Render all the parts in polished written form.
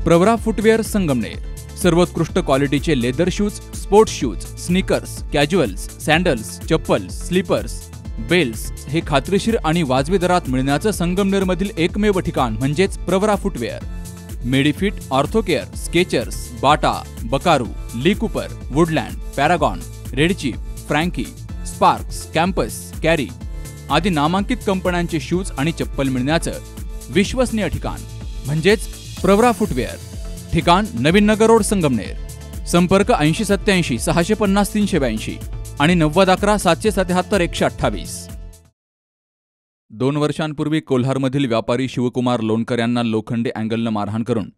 Pravara footwear Sangamner सर्वोत्कृष्ट क्वालिटीचे leather shoes, sports shoes, sneakers, casuals, sandals, चप्पल, स्लीपर्स, बेल्ट्स हे खात्रीशीर आणि वाजवी दरात मिळण्याचं संगमनेरमधील एकमेव ठिकाण म्हणजेच Pravara footwear. Medifit, Orthocare, Skechers, Bata, Buckaroo, Lee Cooper, Woodland, Paragon, Red Chief, Franky, Sparx, Campus, Carry आदी नामांकित कंपन्यांचे शूज आणि चप्पल मिळण्याचं विश्वसनीय ठिकाण म्हणजेच प्रवरा फुटवेअर। ठिकाण नवीन नगर रोड संगमनेर। संपर्क 8087 650 382 आणि 9011 777 128। 2 वर्षांपूर्वी कोल्हारमधील व्यापारी शिवकुमार लोणकर यांना लोखंडी अँगलनं मारहाण करून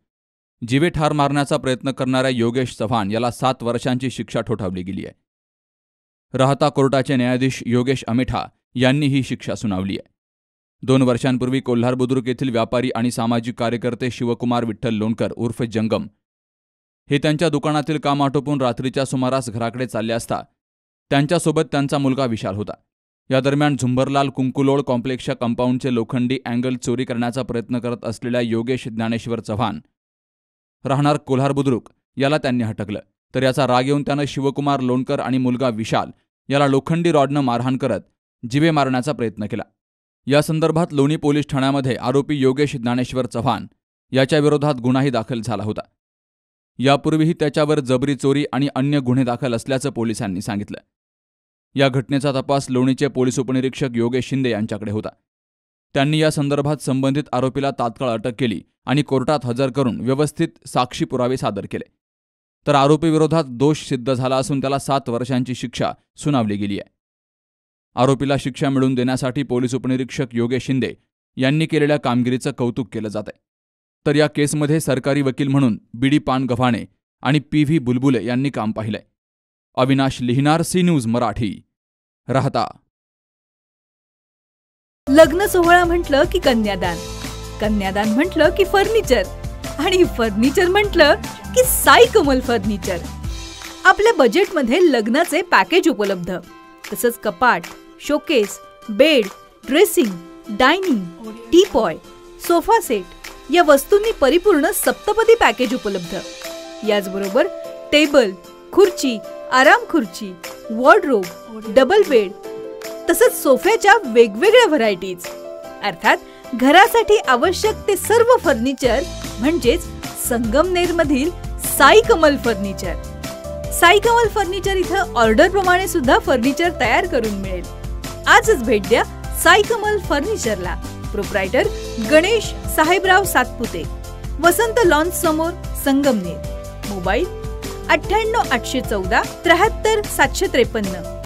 जीवे ठार मारण्याचा प्रयत्न करणाऱ्या योगेश चव्हाण याला 7 वर्षांची शिक्षा ठोठावली गेली आहे। राहता कोर्टाचे न्यायाधीश योगेश अमेठा यांनी ही शिक्षा सुनावली आहे। 2 वर्षांपूर्वी कोल्हार बुद्रुक येथील व्यापारी आणि सामाजिक कार्यकर्ते शिवकुमार विठ्ठल लोणकर उर्फ जंगम हे त्यांच्या दुकानातील काम आटोपून रात्रीच्या सुमारास घराकडे चालले असता त्यांच्यासोबत त्यांचा मुलगा विशाल होता। या दरम्यान झुंबरलाल कुंकुलोळ कॉम्प्लेक्सच्या कंपाऊंडचे लोखंडी अँगल चोरी करण्याचा प्रयत्न करत असलेल्या योगेश ज्ञानेश्वर चव्हाण राहणार कोल्हार बुद्रुक याला त्यांनी हटकलं, तर याचा राग येऊन त्यानं शिवकुमार लोणकर आणि मुलगा विशाल याला लोखंडी रॉडनं मारहाण करत जीवे मारण्याचा प्रयत्न केला। या संदर्भात लोणी पोलीस ठाण्यामध्ये आरोपी योगेश ज्ञानेश्वर चव्हाण याच्या विरोधात गुन्हाही दाखल झाला होता। यापूर्वीही त्याच्यावर जबरी चोरी आणि अन्य गुन्हे दाखल असल्याचं पोलिसांनी सांगितलं। या घटनेचा तपास लोणीचे पोलीस उपनिरीक्षक योगेश शिंदे यांच्याकडे होता। त्यांनी या संदर्भात संबंधित आरोपीला तात्काळ अटक केली आणि कोर्टात हजर करून व्यवस्थित साक्षी पुरावे सादर केले, तर आरोपीविरोधात दोष सिद्ध झाला असून त्याला 7 वर्षांची शिक्षा सुनावली गेली आहे। आरोपीला शिक्षा मिळवून देण्यासाठी पोलीस उपनिरीक्षक योगेश शिंदे यांनी केलेल्या कामगिरीचं कौतुक केलं जात आहे। तर या केसमध्ये सरकारी वकील म्हणून बीडी पानगव्हाणे आणि PV बुलबुले यांनी काम पाहिलंय। अविनाश लिहिणार, सी न्यूज मराठी, राहता। लग्न सोहळा म्हटलं की कन्यादान, कन्यादान म्हटलं की फर्निचर आणि फर्निचर म्हटलं की साई कमल फर्निचर। आपल्या बजेटमध्ये लग्नाचे पॅकेज उपलब्ध, तसंच कपाट, showcase, bed, dressing, dining, teapoy, sofa set या वस्तूंनी परिपूर्ण सप्तपदी पॅकेज उपलब्ध। याचबरोबर टेबल, खुर्ची, आराम खुर्ची, वॉर्डरोब, डबल बेड तसंच सोफ्याच्या वेगवेगळ्या व्हरायटीज, अर्थात घरासाठी आवश्यक ते सर्व फर्निचर म्हणजेच संगमनेरमधील साई कमल फर्निचर। साई कमल फर्निचर इथं ऑर्डर प्रमाणे सुद्धा फर्निचर तयार करून मिळेल। आजच भेट द्या साई कमल फर्निचरला। प्रोप्रायटर गणेश साहेबराव सातपुते, वसंत लॉन्स समोर, संगमनेर। मोबाईल 98 814 73 753।